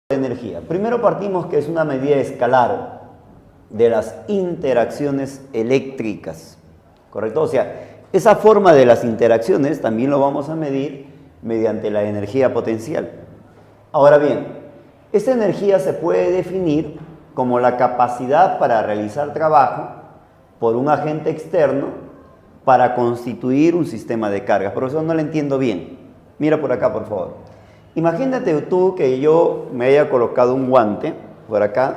de energía. Primero partimos que es una medida escalar de las interacciones eléctricas, ¿correcto? O sea, esa forma de las interacciones también lo vamos a medir mediante la energía potencial. Ahora bien, esta energía se puede definir como la capacidad para realizar trabajo por un agente externo para constituir un sistema de cargas. Profesor, no lo entiendo bien. Mira por acá, por favor. Imagínate tú que yo me haya colocado un guante por acá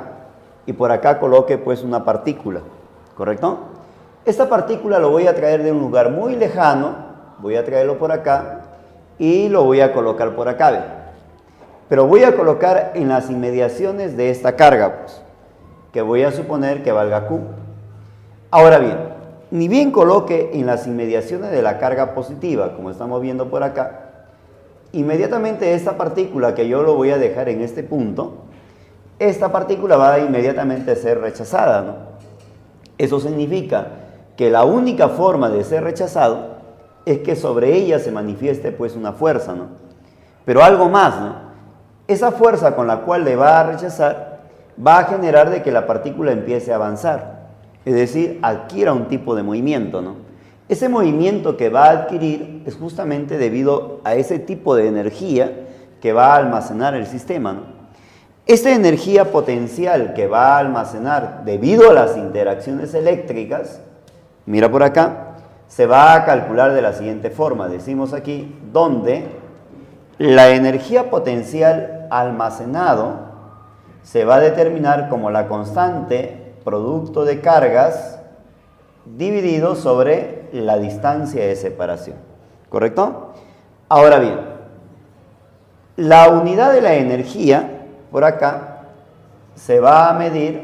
y por acá coloque pues una partícula, ¿correcto? Esta partícula lo voy a traer de un lugar muy lejano, voy a traerlo por acá y lo voy a colocar por acá, ¿ve? Pero voy a colocar en las inmediaciones de esta carga, pues, que voy a suponer que valga Q. Ahora bien, ni bien coloque en las inmediaciones de la carga positiva, como estamos viendo por acá, inmediatamente esta partícula que yo lo voy a dejar en este punto, esta partícula va a inmediatamente ser rechazada, ¿no? Eso significa que la única forma de ser rechazado es que sobre ella se manifieste pues una fuerza, ¿no? Pero algo más, ¿no? Esa fuerza con la cual le va a rechazar va a generar de que la partícula empiece a avanzar, es decir, adquiera un tipo de movimiento, ¿no? Ese movimiento que va a adquirir es justamente debido a ese tipo de energía que va a almacenar el sistema, ¿no? Esta energía potencial que va a almacenar debido a las interacciones eléctricas, mira por acá, se va a calcular de la siguiente forma. Decimos aquí, donde la energía potencial almacenado se va a determinar como la constante producto de cargas dividido sobre la distancia de separación, ¿correcto? Ahora bien, la unidad de la energía, por acá, se va a medir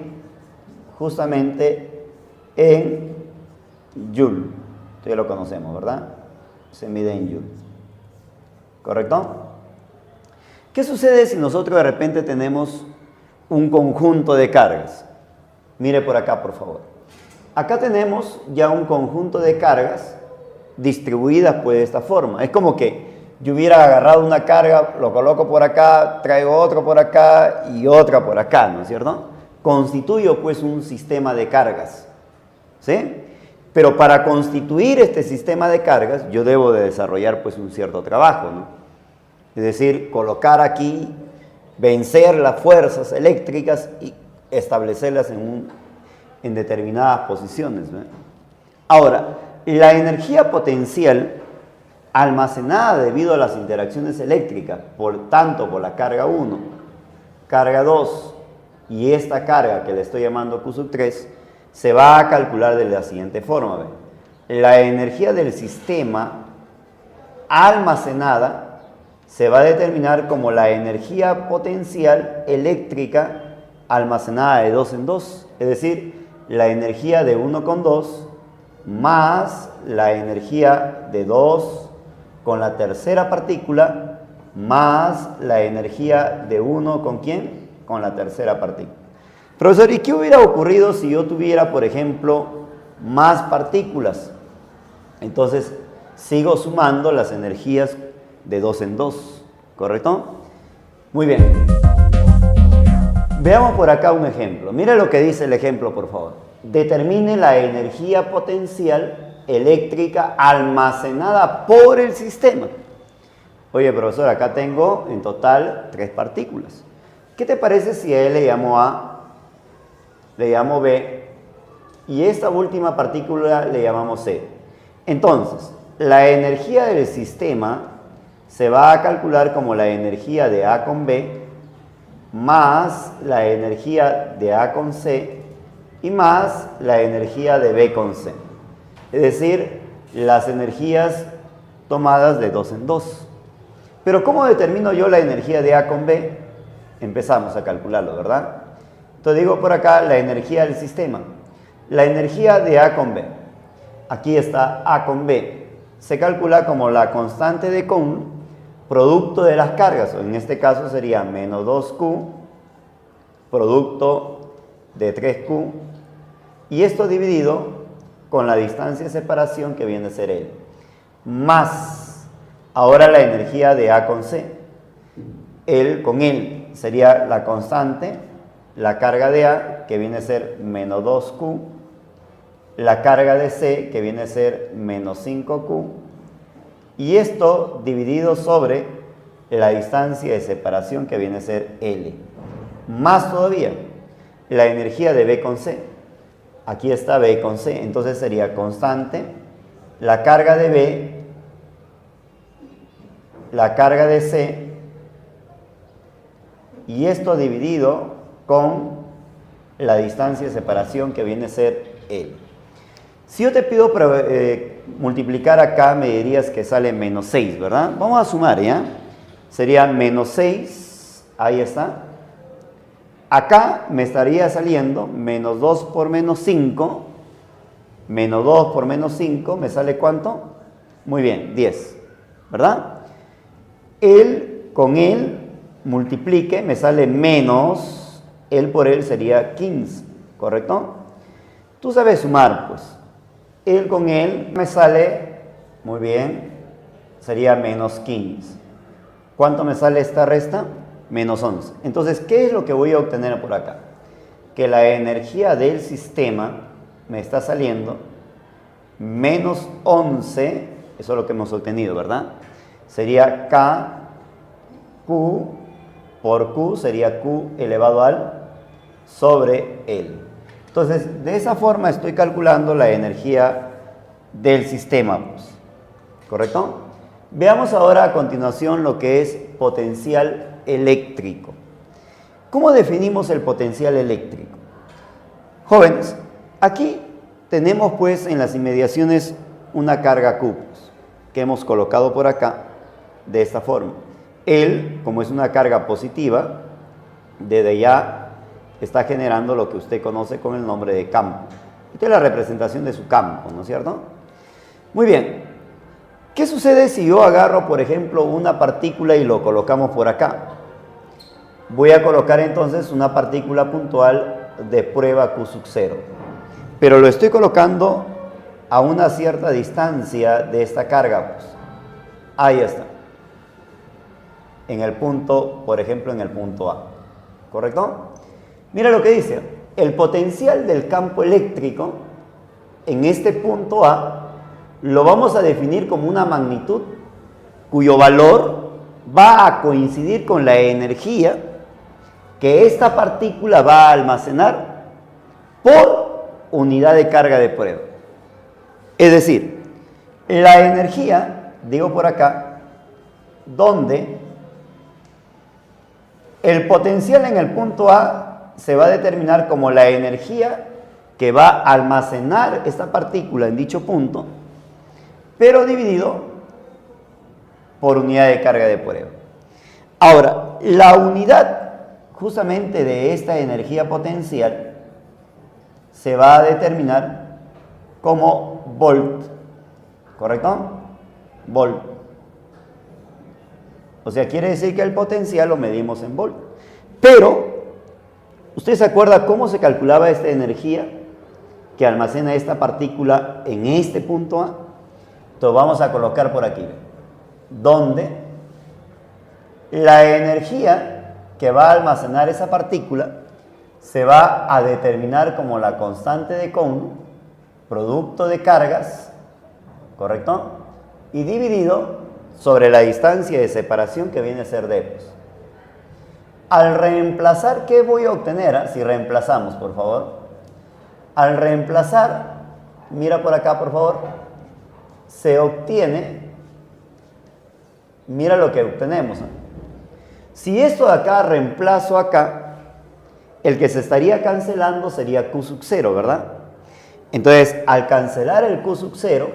justamente en Joule. Esto ya lo conocemos, ¿verdad? Se mide en Joule, ¿correcto? ¿Qué sucede si nosotros de repente tenemos un conjunto de cargas? Mire por acá, por favor. Acá tenemos ya un conjunto de cargas distribuidas pues de esta forma. Es como que yo hubiera agarrado una carga, lo coloco por acá, traigo otro por acá y otra por acá, ¿no es cierto? Constituyo pues un sistema de cargas, ¿sí? Pero para constituir este sistema de cargas yo debo de desarrollar pues un cierto trabajo, ¿no? Es decir, colocar aquí, vencer las fuerzas eléctricas y establecerlas en determinadas posiciones, ¿no? Ahora, la energía potencial almacenada debido a las interacciones eléctricas, tanto por la carga 1, carga 2 y esta carga que le estoy llamando Q sub 3, se va a calcular de la siguiente forma, ¿ve? La energía del sistema almacenada se va a determinar como la energía potencial eléctrica almacenada de 2 en 2, es decir, la energía de 1 con 2 más la energía de 2 con la tercera partícula más la energía de 1 con ¿quién? Con la tercera partícula. Profesor, ¿y qué hubiera ocurrido si yo tuviera, por ejemplo, más partículas? Entonces, sigo sumando las energías de 2 en 2, ¿correcto? Muy bien. Veamos por acá un ejemplo. Mire lo que dice el ejemplo, por favor. Determine la energía potencial eléctrica almacenada por el sistema. Oye, profesor, acá tengo en total 3 partículas. ¿Qué te parece si a él le llamo A, le llamo B y esta última partícula le llamamos C? Entonces, la energía del sistema se va a calcular como la energía de A con B más la energía de A con C y más la energía de B con C. Es decir, las energías tomadas de 2 en 2. Pero ¿cómo determino yo la energía de A con B? Empezamos a calcularlo, ¿verdad? Entonces digo por acá la energía del sistema. La energía de A con B. Aquí está A con B. Se calcula como la constante de Coulomb producto de las cargas, o en este caso sería menos 2Q, producto de 3Q, y esto dividido con la distancia de separación que viene a ser L, más ahora la energía de A con C, L con L, sería la constante, la carga de A, que viene a ser menos 2Q, la carga de C, que viene a ser menos 5Q, y esto dividido sobre la distancia de separación, que viene a ser L. Más todavía, la energía de B con C. Aquí está B con C, entonces sería constante, la carga de B, la carga de C, y esto dividido con la distancia de separación, que viene a ser L. Si yo te pido multiplicar acá, me dirías que sale menos 6, ¿verdad? Vamos a sumar, ¿ya? Sería menos 6, ahí está. Acá me estaría saliendo menos 2 por menos 5. Menos 2 por menos 5, ¿me sale cuánto? Muy bien, 10, ¿verdad? Él con él multiplique, me sale menos, él por él sería 15, ¿correcto? Tú sabes sumar, pues. Él con él me sale, muy bien, sería menos 15. ¿Cuánto me sale esta resta? Menos 11. Entonces, ¿qué es lo que voy a obtener por acá? Que la energía del sistema me está saliendo menos 11, eso es lo que hemos obtenido, ¿verdad? Sería K, Q, por Q sería Q elevado al sobre L. Entonces, de esa forma estoy calculando la energía del sistema, pues. ¿Correcto? Veamos ahora a continuación lo que es potencial eléctrico. ¿Cómo definimos el potencial eléctrico? Jóvenes, aquí tenemos pues en las inmediaciones una carga Q, pues, que hemos colocado por acá de esta forma. Él, como es una carga positiva, desde ya está generando lo que usted conoce con el nombre de campo. Esta es la representación de su campo, ¿no es cierto? Muy bien. ¿Qué sucede si yo agarro, por ejemplo, una partícula y lo colocamos por acá? Voy a colocar entonces una partícula puntual de prueba Q sub 0. Pero lo estoy colocando a una cierta distancia de esta carga, pues. Ahí está. En el punto, por ejemplo, en el punto A. ¿Correcto? Mira lo que dice. El potencial del campo eléctrico en este punto A lo vamos a definir como una magnitud cuyo valor va a coincidir con la energía que esta partícula va a almacenar por unidad de carga de prueba. Es decir, la energía, digo por acá, donde el potencial en el punto A se va a determinar como la energía que va a almacenar esta partícula en dicho punto, pero dividido por unidad de carga de prueba. Ahora, la unidad justamente de esta energía potencial se va a determinar como volt, ¿correcto? Volt. O sea, quiere decir que el potencial lo medimos en volt. Pero, ¿usted se acuerda cómo se calculaba esta energía que almacena esta partícula en este punto A? Entonces vamos a colocar por aquí, donde la energía que va a almacenar esa partícula se va a determinar como la constante de Coulomb, producto de cargas, ¿correcto? Y dividido sobre la distancia de separación que viene a ser D. Pues. Al reemplazar, ¿qué voy a obtener? Si reemplazamos, por favor. Al reemplazar, mira por acá, por favor. Se obtiene, mira lo que obtenemos. Si esto de acá reemplazo acá, el que se estaría cancelando sería Q sub 0, ¿verdad? Entonces, al cancelar el Q sub 0,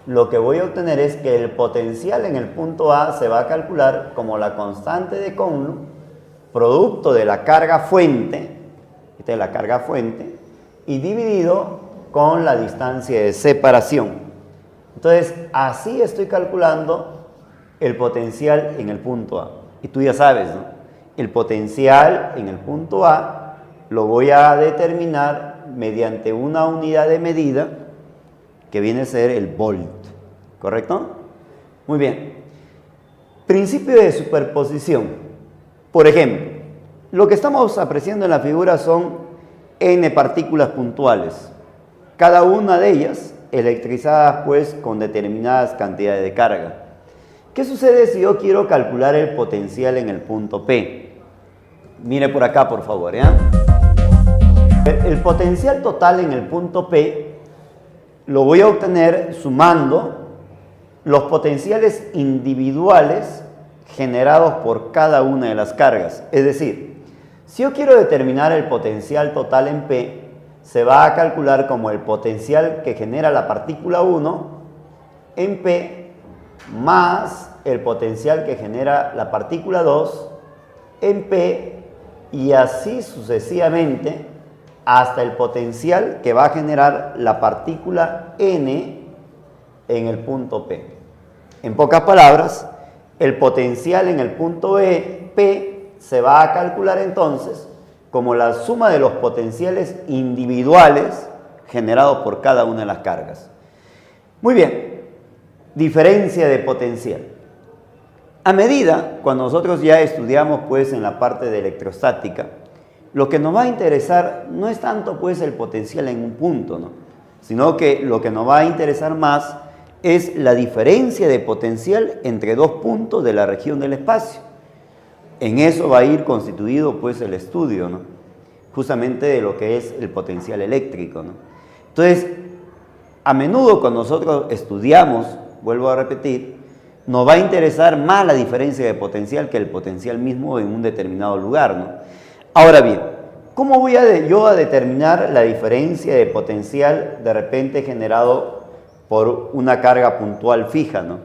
lo que voy a obtener es que el potencial en el punto A se va a calcular como la constante de Coulomb, producto de la carga fuente, esta es la carga fuente, y dividido con la distancia de separación. Entonces, así estoy calculando el potencial en el punto A. Y tú ya sabes, ¿no? El potencial en el punto A lo voy a determinar mediante una unidad de medida que viene a ser el volt. ¿Correcto? Muy bien. Principio de superposición. Por ejemplo, Lo que estamos apreciando en la figura son n partículas puntuales, cada una de ellas electrizadas pues con determinadas cantidades de carga. ¿Qué sucede si yo quiero calcular el potencial en el punto P? Mire por acá, por favor, ¿ya? El potencial total en el punto P lo voy a obtener sumando los potenciales individuales generados por cada una de las cargas. Es decir, si yo quiero determinar el potencial total en P, se va a calcular como el potencial que genera la partícula 1 en P más el potencial que genera la partícula 2 en P y así sucesivamente hasta el potencial que va a generar la partícula N en el punto P. En pocas palabras, el potencial en el punto P se va a calcular entonces como la suma de los potenciales individuales generados por cada una de las cargas. Muy bien, diferencia de potencial. A medida, cuando nosotros ya estudiamos pues en la parte de electrostática, lo que nos va a interesar no es tanto pues el potencial en un punto, ¿no? Sino que lo que nos va a interesar más es la diferencia de potencial entre dos puntos de la región del espacio. En eso va a ir constituido pues el estudio, ¿no? Justamente de lo que es el potencial eléctrico, ¿no? Entonces, a menudo cuando nosotros estudiamos, vuelvo a repetir, nos va a interesar más la diferencia de potencial que el potencial mismo en un determinado lugar, ¿no? Ahora bien, ¿cómo voy yo a determinar la diferencia de potencial de repente generado por una carga puntual fija, ¿no?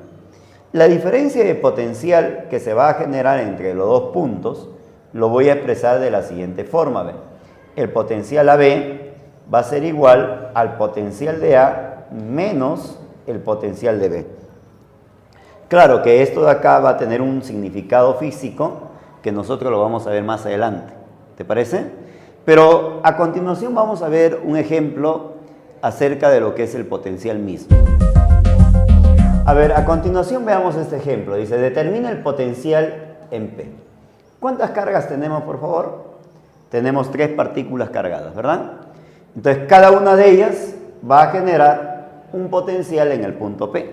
La diferencia de potencial que se va a generar entre los dos puntos lo voy a expresar de la siguiente forma. ¿Ve? El potencial AB va a ser igual al potencial de A menos el potencial de B. Claro que esto de acá va a tener un significado físico que nosotros lo vamos a ver más adelante. ¿Te parece? Pero a continuación vamos a ver un ejemplo acerca de lo que es el potencial mismo. A ver, a continuación veamos este ejemplo. Dice, determina el potencial en P. ¿Cuántas cargas tenemos, por favor? Tenemos 3 partículas cargadas, ¿verdad? Entonces, cada una de ellas va a generar un potencial en el punto P.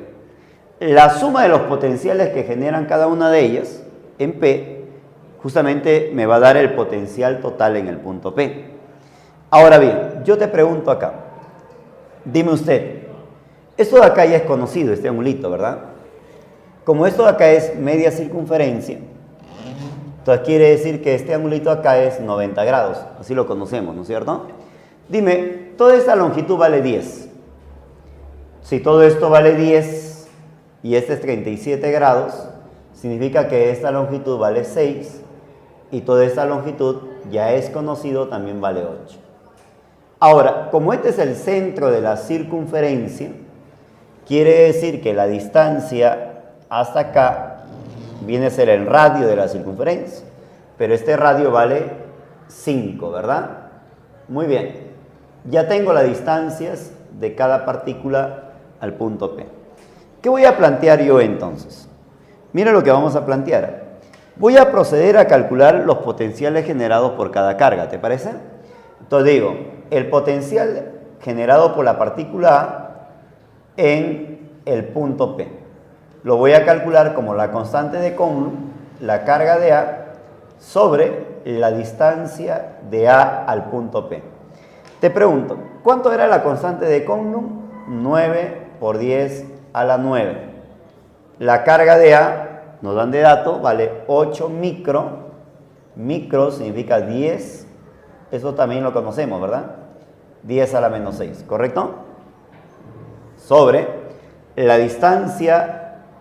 La suma de los potenciales que generan cada una de ellas en P, justamente me va a dar el potencial total en el punto P. Ahora bien, yo te pregunto acá, dime usted, esto de acá ya es conocido, este angulito, ¿verdad? Como esto de acá es media circunferencia, entonces quiere decir que este angulito acá es 90 grados, así lo conocemos, ¿no es cierto? Dime, toda esta longitud vale 10. Si todo esto vale 10 y este es 37 grados, significa que esta longitud vale 6 y toda esta longitud ya es conocido, también vale 8. Ahora, como este es el centro de la circunferencia, quiere decir que la distancia hasta acá viene a ser el radio de la circunferencia, pero este radio vale 5, ¿verdad? Muy bien, ya tengo las distancias de cada partícula al punto P. ¿Qué voy a plantear yo entonces? Mira lo que vamos a plantear. Voy a proceder a calcular los potenciales generados por cada carga, ¿te parece? Entonces digo, el potencial generado por la partícula A en el punto P. Lo voy a calcular como la constante de Coulomb, la carga de A, sobre la distancia de A al punto P. Te pregunto, ¿cuánto era la constante de Coulomb? 9 por 10 a la 9. La carga de A, nos dan de dato, vale 8 micro. Micro significa 10. Eso también lo conocemos, ¿verdad? 10 a la menos 6, ¿correcto? Sobre la distancia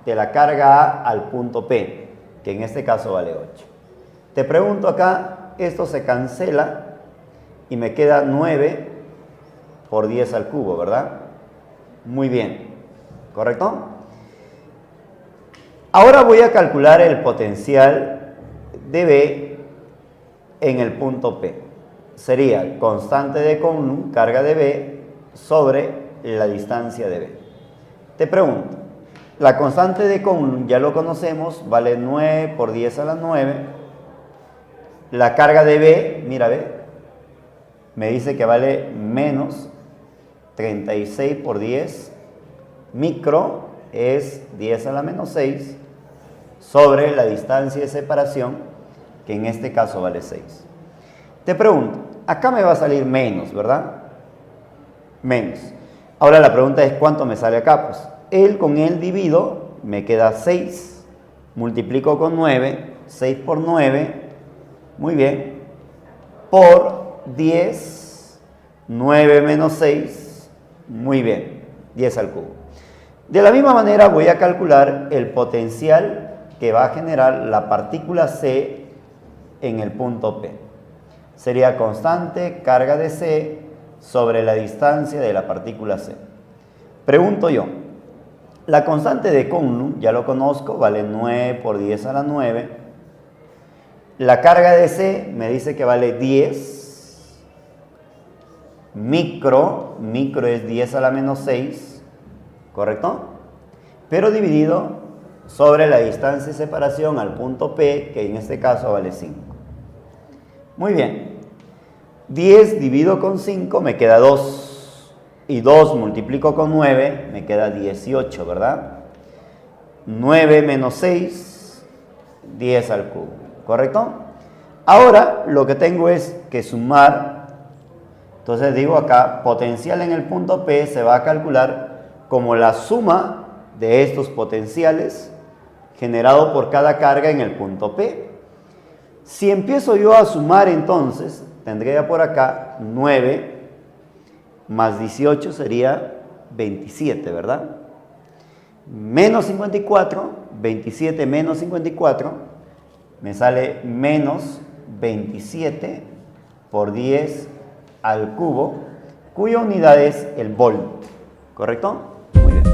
de la carga A al punto P, que en este caso vale 8. Te pregunto acá, esto se cancela y me queda 9 por 10 al cubo, ¿verdad? Muy bien, ¿correcto? Ahora voy a calcular el potencial de B en el punto P. Sería constante de Coulomb, carga de B, sobre la distancia de B. Te pregunto, la constante de Coulomb ya lo conocemos, vale 9 por 10 a la 9. La carga de B, mira, ve, me dice que vale menos 36 por 10 micro, es 10 a la menos 6, sobre la distancia de separación, que en este caso vale 6. Te pregunto, acá me va a salir menos, ¿verdad? Menos. Ahora la pregunta es, ¿cuánto me sale acá? Pues él con él divido, me queda 6, multiplico con 9, 6 por 9, muy bien, por 10, 9 menos 6, muy bien, 10 al cubo. De la misma manera voy a calcular el potencial que va a generar la partícula C en el punto P. Sería constante carga de C sobre la distancia de la partícula C. Pregunto yo, la constante de Coulomb, ya lo conozco, vale 9 por 10 a la 9. La carga de C me dice que vale 10 micro es 10 a la menos 6, ¿correcto? Pero dividido sobre la distancia de separación al punto P, que en este caso vale 5. Muy bien, 10 dividido con 5 me queda 2, y 2 multiplico con 9 me queda 18, ¿verdad? 9 menos 6, 10 al cubo, ¿correcto? Ahora lo que tengo es que sumar, entonces digo acá, potencial en el punto P se va a calcular como la suma de estos potenciales generado por cada carga en el punto P. Si empiezo yo a sumar, entonces tendría por acá 9 más 18 sería 27, ¿verdad? Menos 54, 27 menos 54, me sale menos 27 por 10 al cubo, cuya unidad es el volt, ¿correcto? Muy bien.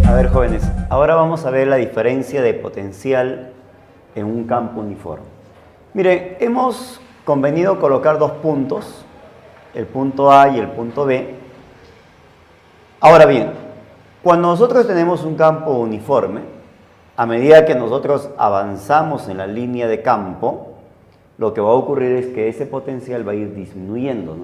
A ver, jóvenes, ahora vamos a ver la diferencia de potencial en un campo uniforme. Miren, hemos convenido colocar dos puntos, el punto A y el punto B. Ahora bien, cuando nosotros tenemos un campo uniforme, a medida que nosotros avanzamos en la línea de campo, lo que va a ocurrir es que ese potencial va a ir disminuyendo, ¿no?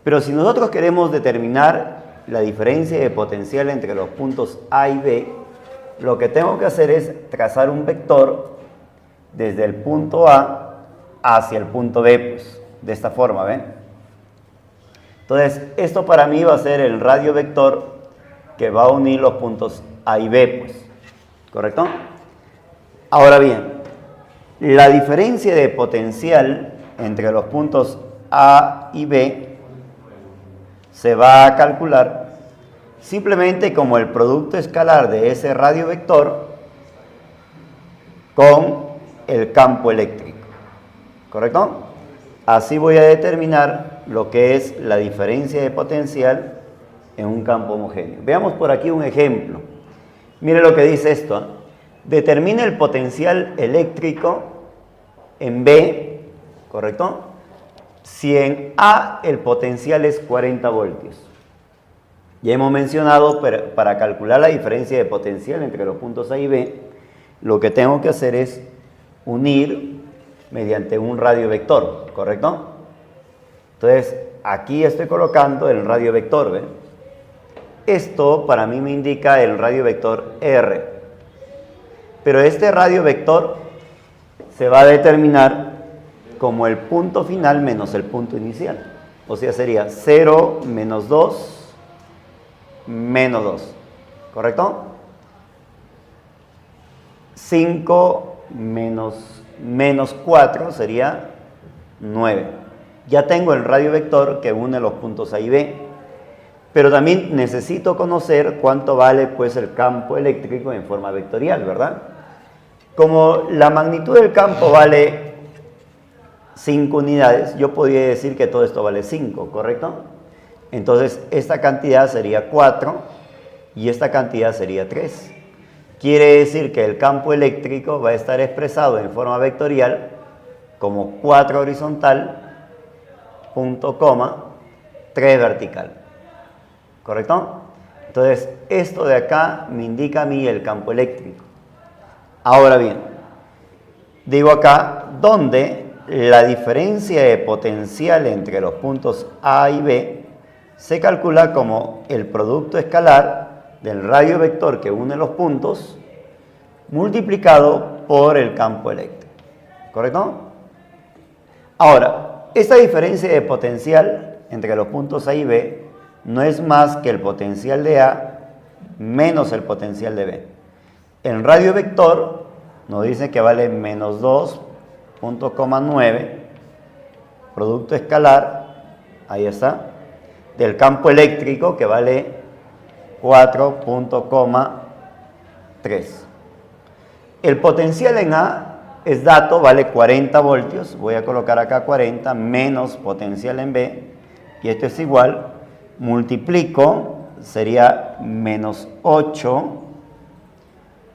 Pero si nosotros queremos determinar la diferencia de potencial entre los puntos A y B, lo que tengo que hacer es trazar un vector desde el punto A hacia el punto B, pues, de esta forma, ¿ven? Entonces, esto para mí va a ser el radio vector que va a unir los puntos A y B, pues, ¿correcto? Ahora bien, la diferencia de potencial entre los puntos A y B se va a calcular simplemente como el producto escalar de ese radio vector con el campo eléctrico, ¿correcto? Así voy a determinar lo que es la diferencia de potencial en un campo homogéneo. Veamos por aquí un ejemplo. Mire lo que dice esto, ¿eh? Determine el potencial eléctrico en B, ¿correcto? Si en A el potencial es 40 voltios. Ya hemos mencionado, para calcular la diferencia de potencial entre los puntos A y B, lo que tengo que hacer es unir mediante un radio vector, ¿correcto? Entonces, aquí estoy colocando el radio vector, ¿ve? Esto para mí me indica el radio vector R. Pero este radio vector se va a determinar como el punto final menos el punto inicial. O sea, sería 0 menos 2 menos 2, ¿correcto? 5 menos 4 sería 9. Ya tengo el radio vector que une los puntos A y B, pero también necesito conocer cuánto vale pues el campo eléctrico en forma vectorial, ¿verdad? Como la magnitud del campo vale 5 unidades, yo podría decir que todo esto vale 5, ¿correcto? Entonces esta cantidad sería 4 y esta cantidad sería 3. Quiere decir que el campo eléctrico va a estar expresado en forma vectorial como 4 horizontal, punto, coma, 3 vertical. ¿Correcto? Entonces, esto de acá me indica a mí el campo eléctrico. Ahora bien, digo acá, ¿dónde la diferencia de potencial entre los puntos A y B se calcula como el producto escalar del radio vector que une los puntos multiplicado por el campo eléctrico. ¿Correcto? Ahora, esta diferencia de potencial entre los puntos A y B no es más que el potencial de A menos el potencial de B. El radio vector nos dice que vale menos 2.9, producto escalar, ahí está, del campo eléctrico que vale 4.3. El potencial en A es dato, vale 40 voltios, voy a colocar acá 40, menos potencial en B, y esto es igual, multiplico, sería menos 8,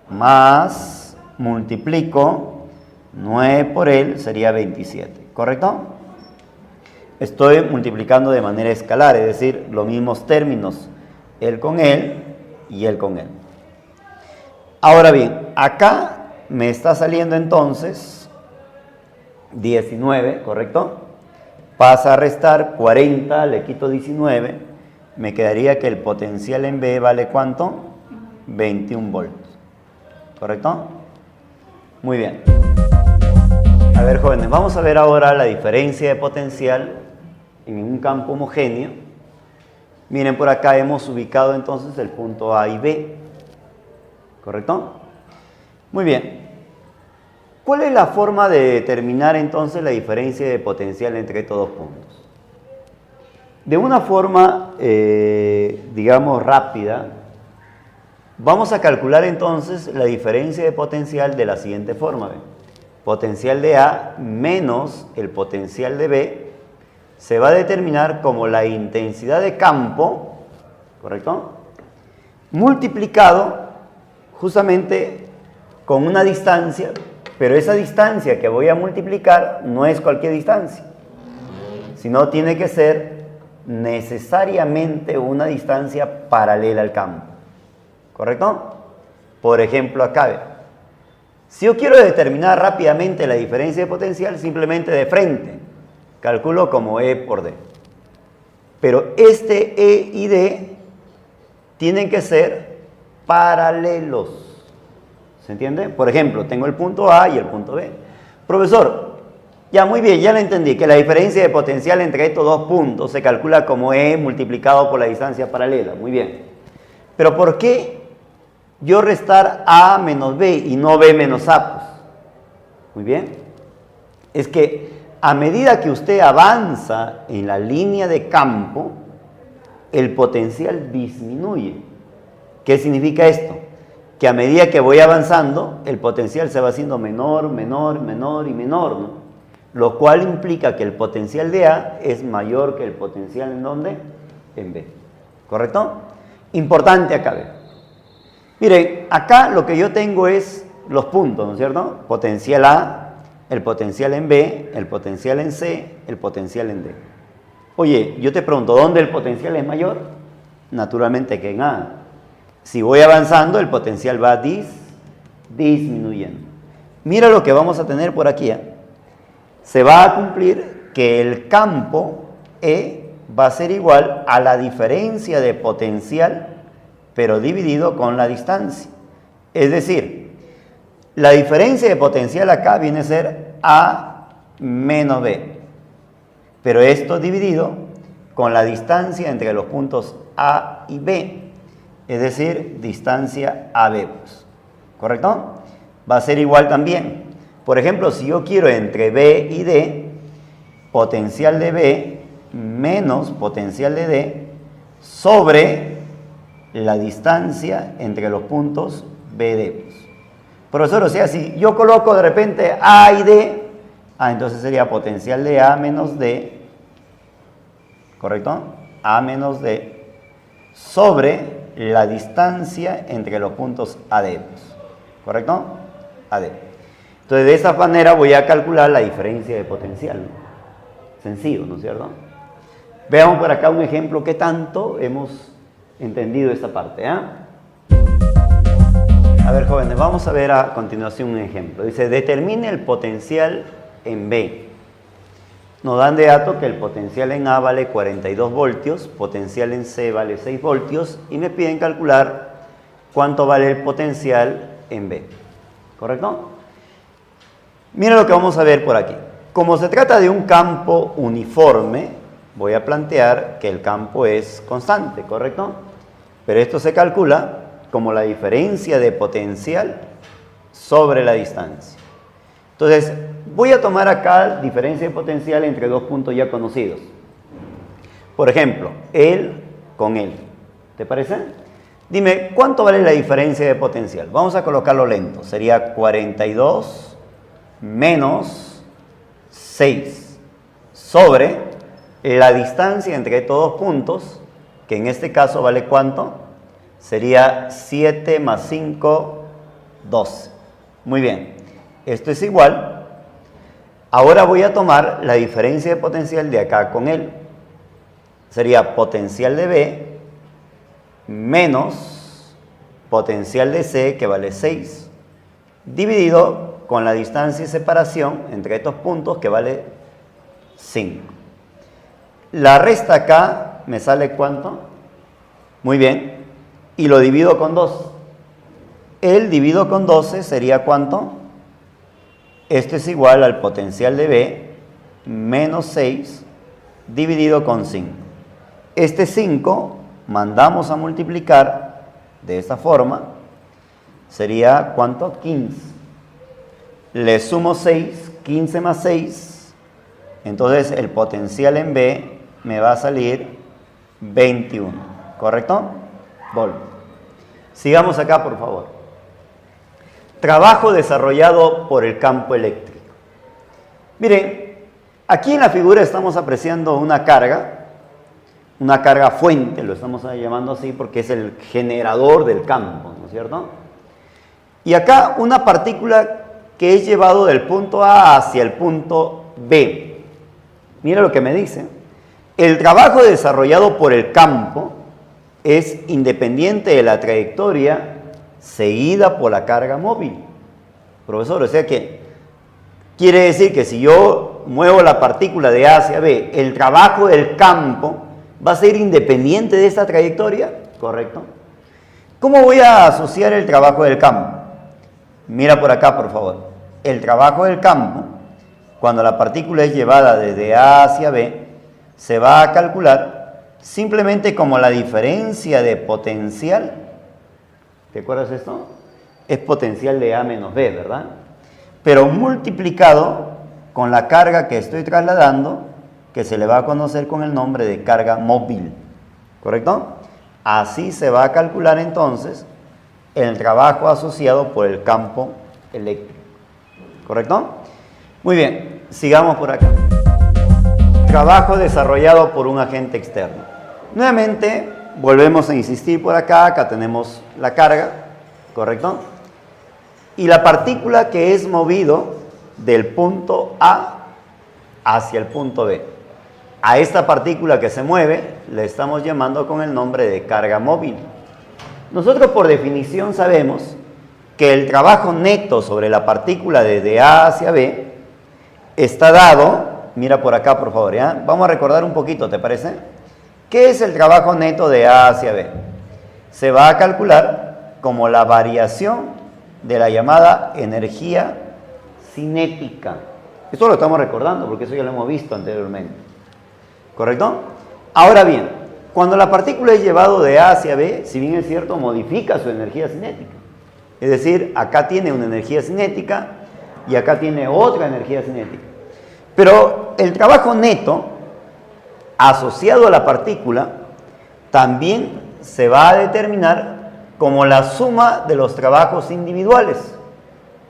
más, multiplico, 9 por él, sería 27, ¿correcto? Estoy multiplicando de manera escalar, es decir, los mismos términos, él con él y él con él. Ahora bien, acá me está saliendo entonces 19, ¿correcto? Pasa a restar 40, le quito 19, me quedaría que el potencial en B vale ¿cuánto? 21 voltios, ¿correcto? Muy bien. A ver, jóvenes, vamos a ver ahora la diferencia de potencial en un campo homogéneo. Miren, por acá hemos ubicado entonces el punto A y B, ¿correcto? Muy bien. ¿Cuál es la forma de determinar entonces la diferencia de potencial entre estos dos puntos? De una forma, digamos, rápida, vamos a calcular entonces la diferencia de potencial de la siguiente forma. ¿Ve? Potencial de A menos el potencial de B se va a determinar como la intensidad de campo, ¿correcto? Multiplicado justamente con una distancia, pero esa distancia que voy a multiplicar no es cualquier distancia, sino tiene que ser necesariamente una distancia paralela al campo, ¿correcto? Por ejemplo, acá, ¿ve? Si yo quiero determinar rápidamente la diferencia de potencial, simplemente de frente, calculo como E por D. Pero este E y D tienen que ser paralelos. ¿Se entiende? Por ejemplo, tengo el punto A y el punto B. Profesor, ya muy bien, ya lo entendí, que la diferencia de potencial entre estos dos puntos se calcula como E multiplicado por la distancia paralela. Muy bien. Pero ¿por qué yo restar A menos B y no B menos A? Pues, muy bien. Es que a medida que usted avanza en la línea de campo, el potencial disminuye. ¿Qué significa esto? Que a medida que voy avanzando, el potencial se va haciendo menor, menor, menor y menor, ¿no? Lo cual implica que el potencial de A es mayor que el potencial ¿en dónde? En B. ¿Correcto? Importante acá, ¿ve? Miren, acá lo que yo tengo es los puntos, ¿no es cierto? Potencial A, el potencial en B, el potencial en C, el potencial en D. Oye, yo te pregunto, ¿dónde el potencial es mayor? Naturalmente que en A. Si voy avanzando, el potencial va disminuyendo. Mira lo que vamos a tener por aquí, ¿eh? Se va a cumplir que el campo E va a ser igual a la diferencia de potencial, pero dividido con la distancia. Es decir, la diferencia de potencial acá viene a ser A menos B. Pero esto dividido con la distancia entre los puntos A y B. Es decir, distancia AB. Pues. ¿Correcto? Va a ser igual también. Por ejemplo, si yo quiero entre B y D, potencial de B menos potencial de D sobre la distancia entre los puntos BD. Profesor, o sea, si yo coloco de repente A y D, entonces sería potencial de A menos D, ¿correcto? A menos D sobre la distancia entre los puntos AD, ¿correcto? AD. Entonces, de esa manera voy a calcular la diferencia de potencial. Sencillo, ¿no es cierto? Veamos por acá un ejemplo que tanto hemos entendido esta parte. A ver, jóvenes, vamos a ver a continuación un ejemplo. Dice, determine el potencial en B. nos dan de dato que el potencial en A vale 42 voltios, potencial en C vale 6 voltios y me piden calcular cuánto vale el potencial en B. ¿Correcto? Mira lo que vamos a ver por aquí. Como se trata de un campo uniforme, voy a plantear que el campo es constante, ¿correcto? Pero esto se calcula como la diferencia de potencial sobre la distancia. Entonces, voy a tomar acá diferencia de potencial entre dos puntos ya conocidos. Por ejemplo, él con él. ¿Te parece? Dime, ¿cuánto vale la diferencia de potencial? Vamos a colocarlo lento. Sería 42 menos 6 sobre la distancia entre estos dos puntos, que en este caso vale ¿cuánto? Sería 7 más 5, 12. Muy bien. Esto es igual. Ahora voy a tomar la diferencia de potencial de acá con él. Sería potencial de B menos potencial de C, que vale 6, dividido con la distancia de separación entre estos puntos, que vale 5. La resta acá me sale ¿cuánto? Muy bien. Y lo divido con 2. El dividido con 12 sería ¿cuánto? Esto es igual al potencial de B menos 6 dividido con 5. Este 5 mandamos a multiplicar de esta forma. Sería ¿cuánto? 15. Le sumo 6, 15 más 6. Entonces el potencial en B me va a salir 21. ¿Correcto? Volt. Sigamos acá, por favor. Trabajo desarrollado por el campo eléctrico. Miren, aquí en la figura estamos apreciando una carga fuente, lo estamos llamando así porque es el generador del campo, ¿no es cierto? Y acá una partícula que es llevado del punto A hacia el punto B. Mira lo que me dice. El trabajo desarrollado por el campo es independiente de la trayectoria seguida por la carga móvil. Profesor, o sea que quiere decir que si yo muevo la partícula de A hacia B, el trabajo del campo va a ser independiente de esta trayectoria, ¿correcto? ¿Cómo voy a asociar el trabajo del campo? Mira por acá, por favor. El trabajo del campo, cuando la partícula es llevada desde A hacia B, se va a calcular simplemente como la diferencia de potencial. ¿Te acuerdas esto? Es potencial de A menos B, ¿verdad? Pero multiplicado con la carga que estoy trasladando, que se le va a conocer con el nombre de carga móvil. ¿Correcto? Así se va a calcular entonces el trabajo asociado por el campo eléctrico. ¿Correcto? Muy bien, sigamos por acá. Trabajo desarrollado por un agente externo. Nuevamente, volvemos a insistir por acá. Acá tenemos la carga, ¿correcto? Y la partícula que es movido del punto A hacia el punto B. A esta partícula que se mueve le estamos llamando con el nombre de carga móvil. Nosotros por definición sabemos que el trabajo neto sobre la partícula desde A hacia B está dado, mira por acá por favor, ¿ya? Vamos a recordar un poquito, ¿te parece? ¿Qué es el trabajo neto de A hacia B? Se va a calcular como la variación de la llamada energía cinética. Esto lo estamos recordando porque eso ya lo hemos visto anteriormente. ¿Correcto? Ahora bien, cuando la partícula es llevada de A hacia B, si bien es cierto, modifica su energía cinética. Es decir, acá tiene una energía cinética y acá tiene otra energía cinética. Pero el trabajo neto asociado a la partícula también se va a determinar como la suma de los trabajos individuales.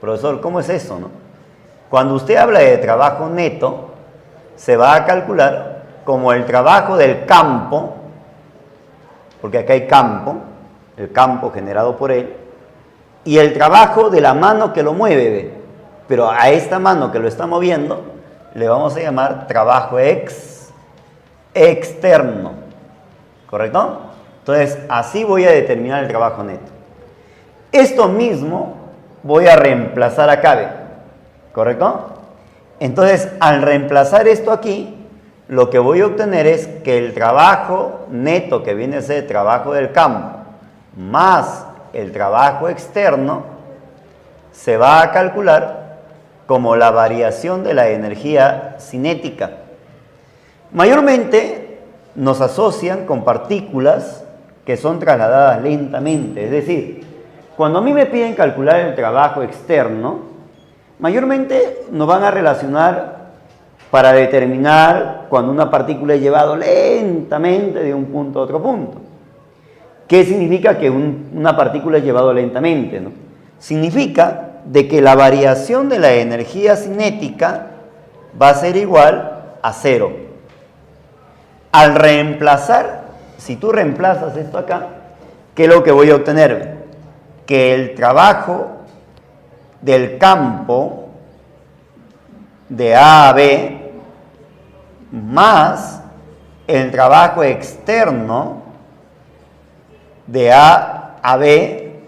Profesor, ¿cómo es eso, no? Cuando usted habla de trabajo neto, se va a calcular como el trabajo del campo, porque acá hay campo, el campo generado por él, y el trabajo de la mano que lo mueve, ¿ve? Pero a esta mano que lo está moviendo le vamos a llamar trabajo externo, ¿correcto? Entonces, así voy a determinar el trabajo neto. Esto mismo voy a reemplazar acá, ¿ve? ¿Correcto? Entonces, al reemplazar esto aquí, lo que voy a obtener es que el trabajo neto, que viene a ser el trabajo del campo, más el trabajo externo, se va a calcular como la variación de la energía cinética. Mayormente nos asocian con partículas que son trasladadas lentamente, es decir, cuando a mí me piden calcular el trabajo externo, mayormente nos van a relacionar para determinar cuando una partícula es llevada lentamente de un punto a otro punto. ¿Qué significa que una partícula es llevada lentamente, no? Significa de que la variación de la energía cinética va a ser igual a 0. Al reemplazar, si tú reemplazas esto acá, ¿qué es lo que voy a obtener? Que el trabajo del campo de A a B más el trabajo externo de A a B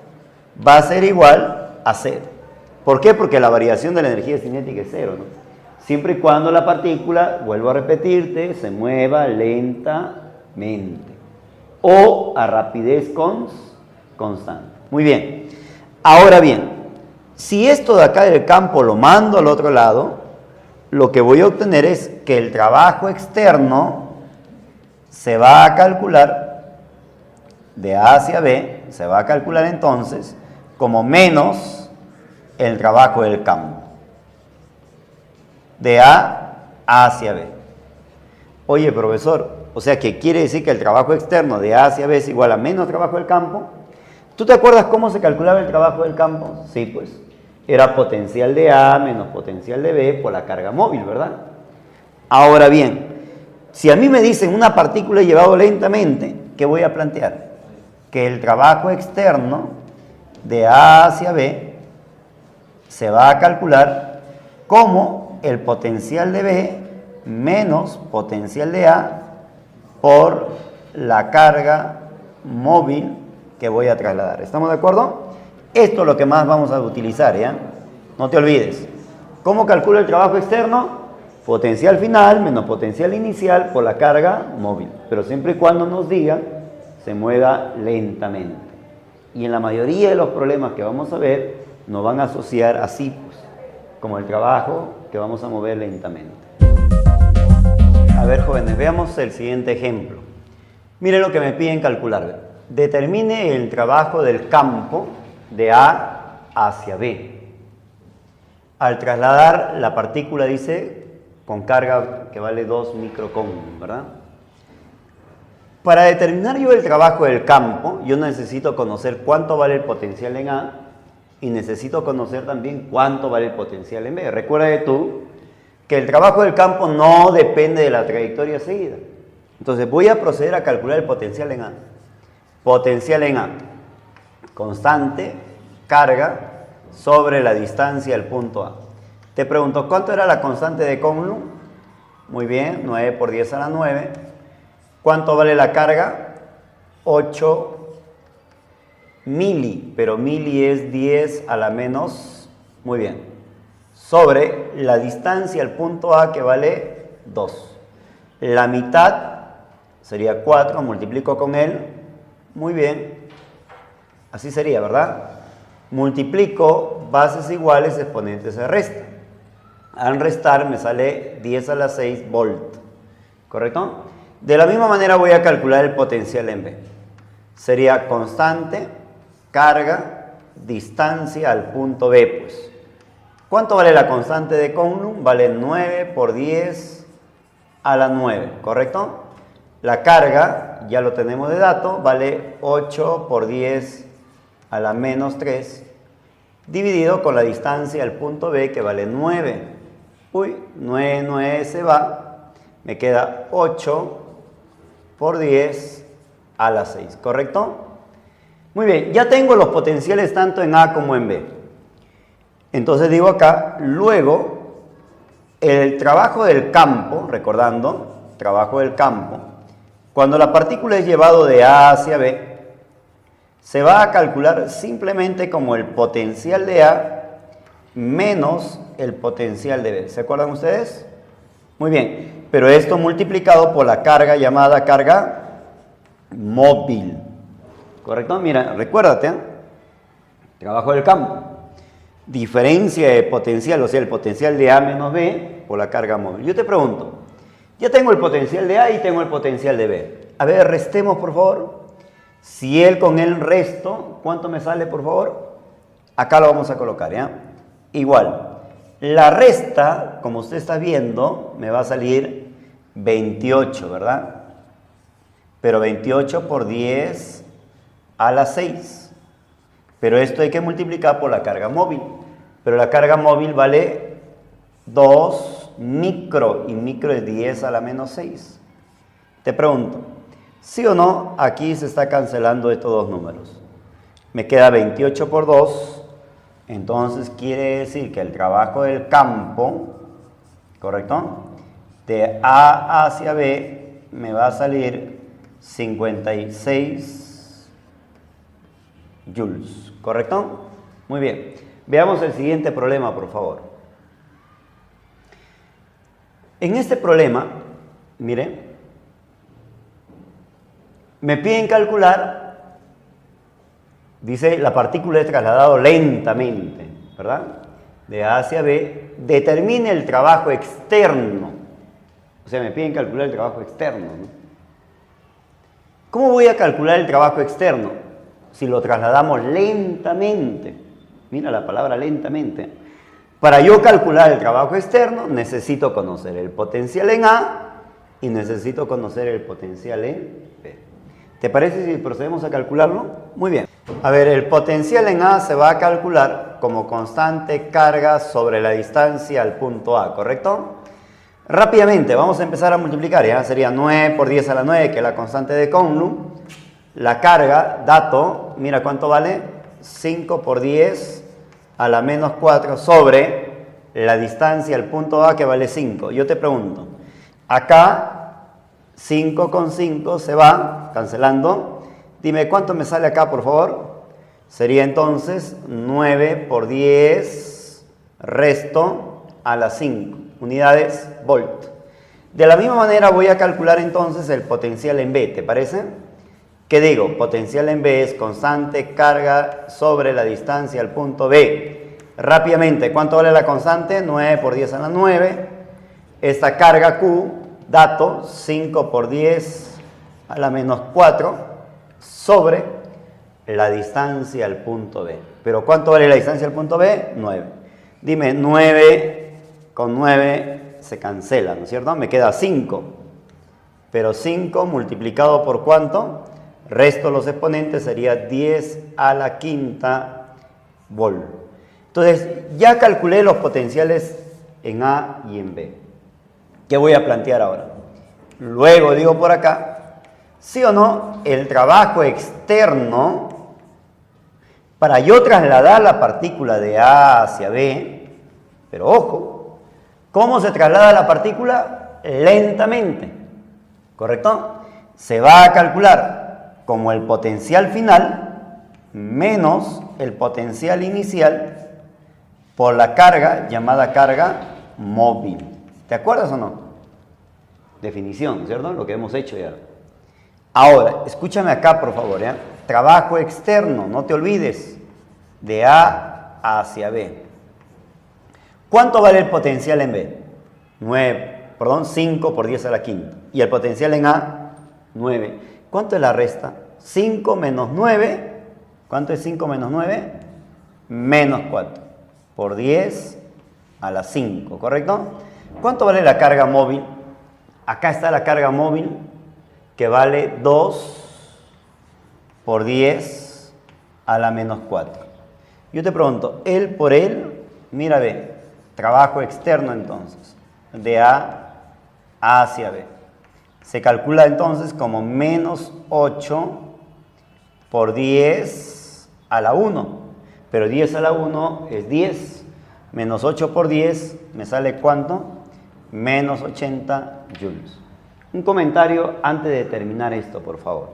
va a ser igual a 0. ¿Por qué? Porque la variación de la energía cinética es 0, ¿no? Siempre y cuando la partícula, vuelvo a repetirte, se mueva lentamente o a rapidez constante. Muy bien. Ahora bien, si esto de acá del campo lo mando al otro lado, lo que voy a obtener es que el trabajo externo se va a calcular de A hacia B, se va a calcular entonces como menos el trabajo del campo. De A hacia B. Oye, profesor, o sea que quiere decir que el trabajo externo de A hacia B es igual a menos trabajo del campo. ¿Tú te acuerdas cómo se calculaba el trabajo del campo? Sí, pues. Era potencial de A menos potencial de B por la carga móvil, ¿verdad? Ahora bien, si a mí me dicen una partícula llevado lentamente, ¿qué voy a plantear? Que el trabajo externo de A hacia B se va a calcular como el potencial de B menos potencial de A por la carga móvil que voy a trasladar. ¿Estamos de acuerdo? Esto es lo que más vamos a utilizar, ¿ya? No te olvides. ¿Cómo calculo el trabajo externo? Potencial final menos potencial inicial por la carga móvil. Pero siempre y cuando nos diga, se mueva lentamente. Y en la mayoría de los problemas que vamos a ver, nos van a asociar así, pues, como el trabajo que vamos a mover lentamente. A ver, jóvenes, veamos el siguiente ejemplo. Miren lo que me piden calcular. Determine el trabajo del campo de A hacia B. Al trasladar la partícula, dice, con carga que vale 2 microcoulomb, ¿verdad? Para determinar yo el trabajo del campo, yo necesito conocer cuánto vale el potencial en A y necesito conocer también cuánto vale el potencial en B. Recuerda tú que el trabajo del campo no depende de la trayectoria seguida. Entonces voy a proceder a calcular el potencial en A. Potencial en A, constante, carga, sobre la distancia del punto A. Te pregunto, ¿cuánto era la constante de Coulomb? Muy bien, 9 por 10 a la 9. ¿Cuánto vale la carga? 8 mili, pero mili es 10 a la menos, muy bien, sobre la distancia al punto A que vale 2. La mitad sería 4, multiplico con él, muy bien, así sería, ¿verdad? Multiplico bases iguales, exponentes se restan. Al restar me sale 10 a la 6 volt, ¿correcto? De la misma manera voy a calcular el potencial en B. Sería constante, carga, distancia al punto B, pues. ¿Cuánto vale la constante de Coulomb? Vale 9 por 10 a la 9, ¿correcto? La carga, ya lo tenemos de dato, vale 8 por 10 a la menos 3, dividido con la distancia al punto B, que vale 9. Uy, 9 se va, me queda 8 por 10 a la 6, ¿correcto? Muy bien, ya tengo los potenciales tanto en A como en B. Entonces digo acá, luego, el trabajo del campo, recordando, trabajo del campo, cuando la partícula es llevado de A hacia B, se va a calcular simplemente como el potencial de A menos el potencial de B. ¿Se acuerdan ustedes? Muy bien, pero esto multiplicado por la carga llamada carga móvil. ¿Correcto? Mira, recuérdate, trabajo del campo. Diferencia de potencial, o sea, el potencial de A menos B por la carga móvil. Yo te pregunto, ya tengo el potencial de A y tengo el potencial de B. A ver, restemos, por favor. Si él con el resto, ¿cuánto me sale, por favor? Acá lo vamos a colocar, ¿ya? Igual. La resta, como usted está viendo, me va a salir 28, ¿verdad? Pero 28 por 10 a la 6. Pero esto hay que multiplicar por la carga móvil. Pero la carga móvil vale 2 micro, y micro es 10 a la menos 6. Te pregunto, ¿sí o no? Aquí se está cancelando estos dos números. Me queda 28 por 2. Entonces quiere decir que el trabajo del campo, ¿correcto? De A hacia B me va a salir 56 joules, ¿correcto? Muy bien. Veamos el siguiente problema, por favor. En este problema, miren, me piden calcular, dice, la partícula es trasladado lentamente, ¿verdad? De A hacia B, determine el trabajo externo. O sea, me piden calcular el trabajo externo, ¿no? ¿Cómo voy a calcular el trabajo externo? Si lo trasladamos lentamente. Mira la palabra lentamente. Para yo calcular el trabajo externo, necesito conocer el potencial en A y necesito conocer el potencial en B. ¿Te parece si procedemos a calcularlo? Muy bien. A ver, el potencial en A se va a calcular como constante carga sobre la distancia al punto A, ¿correcto? Rápidamente, vamos a empezar a multiplicar, ¿ya? Sería 9 por 10 a la 9, que es la constante de Coulomb. La carga, dato, mira cuánto vale, 5 por 10 a la menos 4 sobre la distancia al punto A, que vale 5. Yo te pregunto, acá 5 con 5 se va cancelando. Dime cuánto me sale acá, por favor. Sería entonces 9 por 10 resto a la 5 unidades volt. De la misma manera voy a calcular entonces el potencial en B, ¿te parece? ¿Qué digo? Potencial en B es constante carga sobre la distancia al punto B. Rápidamente, ¿cuánto vale la constante? 9 por 10 a la 9. Esta carga Q, dato, 5 por 10 a la menos 4 sobre la distancia al punto B. ¿Pero cuánto vale la distancia al punto B? 9. Dime, 9 con 9 se cancela, ¿no es cierto? Me queda 5. Pero 5 multiplicado por ¿cuánto? Resto los exponentes, sería 10 a la quinta volt. Entonces, ya calculé los potenciales en A y en B. ¿Qué voy a plantear ahora? Luego digo por acá, ¿sí o no? El trabajo externo, para yo trasladar la partícula de A hacia B, pero ojo, ¿cómo se traslada la partícula? Lentamente, ¿correcto? Se va a calcular como el potencial final menos el potencial inicial por la carga llamada carga móvil. ¿Te acuerdas o no? Definición, ¿cierto? Lo que hemos hecho ya. Ahora, escúchame acá, por favor, ¿ya? Trabajo externo, no te olvides, de A hacia B. ¿Cuánto vale el potencial en B? 5 por 10 a la quinta. ¿Y el potencial en A? 9. ¿Cuánto es la resta? 5 menos 9. ¿Cuánto es 5 menos 9? Menos 4. Por 10 a la 5, ¿correcto? ¿Cuánto vale la carga móvil? Acá está la carga móvil, que vale 2 por 10 a la menos 4. Yo te pregunto, él por él, mira, ve, trabajo externo entonces, de A hacia B. Se calcula entonces como menos 8 por 10 a la 1. Pero 10 a la 1 es 10. Menos 8 por 10 me sale ¿cuánto? Menos 80 joules. Un comentario antes de terminar esto, por favor.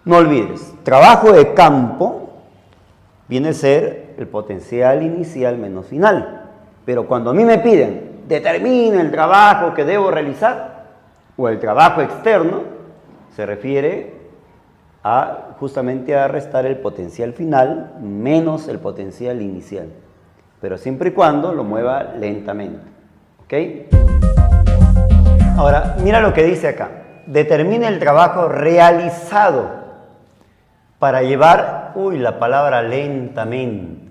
No olvides, trabajo de campo viene a ser el potencial inicial menos final. Pero cuando a mí me piden, determine el trabajo que debo realizar, o el trabajo externo, se refiere justamente a restar el potencial final menos el potencial inicial. Pero siempre y cuando lo mueva lentamente. ¿Ok? Ahora, mira lo que dice acá. Determine el trabajo realizado para llevar, la palabra lentamente.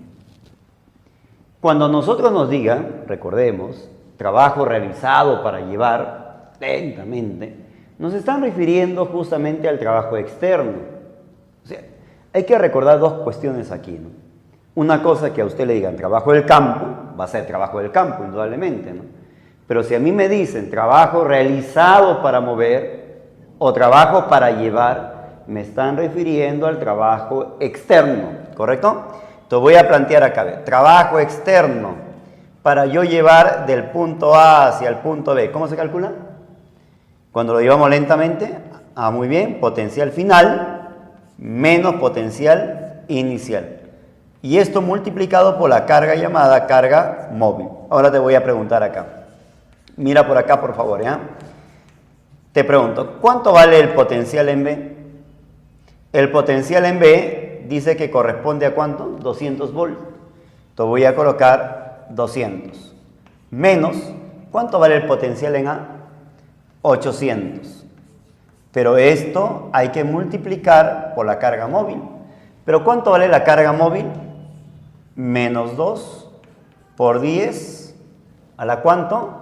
Cuando nosotros nos digan, recordemos, trabajo realizado para llevar lentamente, nos están refiriendo justamente al trabajo externo. O sea, hay que recordar dos cuestiones aquí, ¿no? Una cosa que a usted le digan trabajo del campo, va a ser trabajo del campo, indudablemente, ¿no? Pero si a mí me dicen trabajo realizado para mover o trabajo para llevar, me están refiriendo al trabajo externo, ¿correcto? Entonces voy a plantear acá, trabajo externo para yo llevar del punto A hacia el punto B. ¿Cómo se calcula? Cuando lo llevamos lentamente, muy bien, potencial final menos potencial inicial. Y esto multiplicado por la carga llamada carga móvil. Ahora te voy a preguntar acá. Mira por acá, por favor, ¿ya? Te pregunto, ¿cuánto vale el potencial en B? El potencial en B dice que corresponde a ¿cuánto? 200 volts. Entonces voy a colocar 200. Menos, ¿cuánto vale el potencial en A? 800. Pero esto hay que multiplicar por la carga móvil. ¿Pero cuánto vale la carga móvil? Menos 2 por 10. ¿A la cuánto?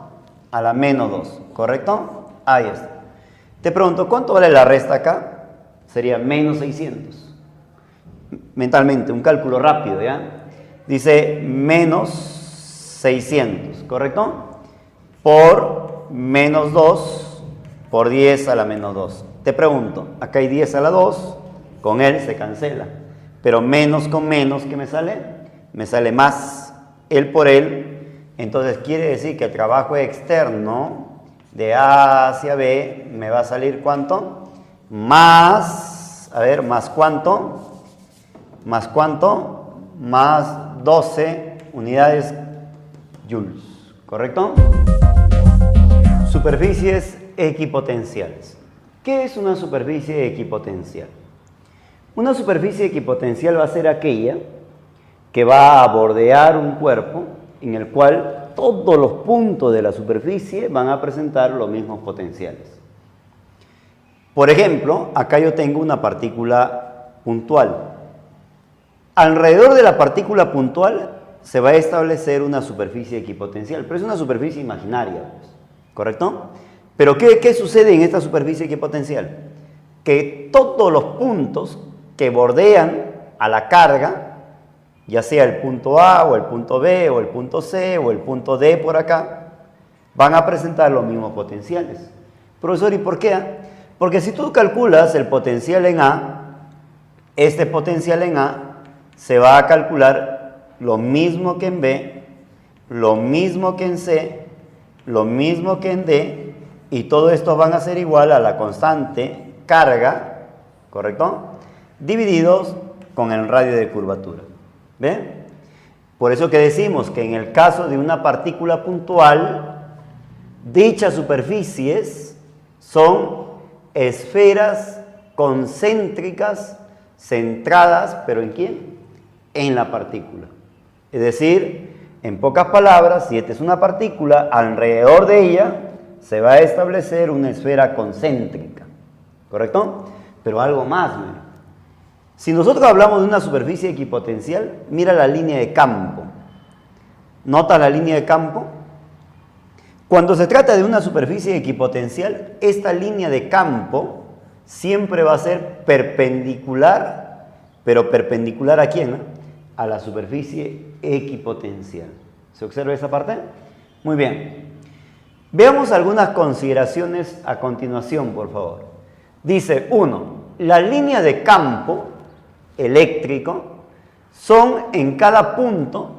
A la menos 2, ¿correcto? Ahí está. Te pregunto, ¿cuánto vale la resta acá? Sería menos 600. Mentalmente, un cálculo rápido, ¿ya? Dice menos 600, ¿correcto? Por menos 2 por 10 a la menos 2. Te pregunto, acá hay 10 a la 2, con él se cancela. Pero menos con menos, ¿qué me sale? Me sale más, él por él. Entonces quiere decir que el trabajo externo de A hacia B me va a salir ¿cuánto? Más, a ver, ¿más cuánto? ¿Más cuánto? Más 12 unidades joules, ¿correcto? Superficies equipotenciales. ¿Qué es una superficie equipotencial? Una superficie equipotencial va a ser aquella que va a bordear un cuerpo en el cual todos los puntos de la superficie van a presentar los mismos potenciales. Por ejemplo, acá yo tengo una partícula puntual. Alrededor de la partícula puntual se va a establecer una superficie equipotencial, pero es una superficie imaginaria, ¿correcto? Pero ¿qué sucede en esta superficie equipotencial? Que todos los puntos que bordean a la carga, ya sea el punto A o el punto B o el punto C o el punto D por acá, van a presentar los mismos potenciales. Profesor, ¿y por qué? Porque si tú calculas el potencial en A, este potencial en A se va a calcular lo mismo que en B, lo mismo que en C, lo mismo que en D, y todo esto van a ser igual a la constante carga, ¿correcto? Divididos con el radio de curvatura. ¿Ven? Por eso que decimos que en el caso de una partícula puntual, dichas superficies son esferas concéntricas centradas, ¿pero en quién? En la partícula. Es decir, en pocas palabras, si esta es una partícula, alrededor de ella se va a establecer una esfera concéntrica, ¿correcto? Pero algo más, ¿no? Si nosotros hablamos de una superficie equipotencial, mira la línea de campo. ¿Nota la línea de campo? Cuando se trata de una superficie equipotencial, esta línea de campo siempre va a ser perpendicular, pero perpendicular ¿a quién? A la superficie equipotencial. ¿Se observa esa parte? Muy bien. Veamos algunas consideraciones a continuación, por favor. Dice, 1. La línea de campo eléctrico son en cada punto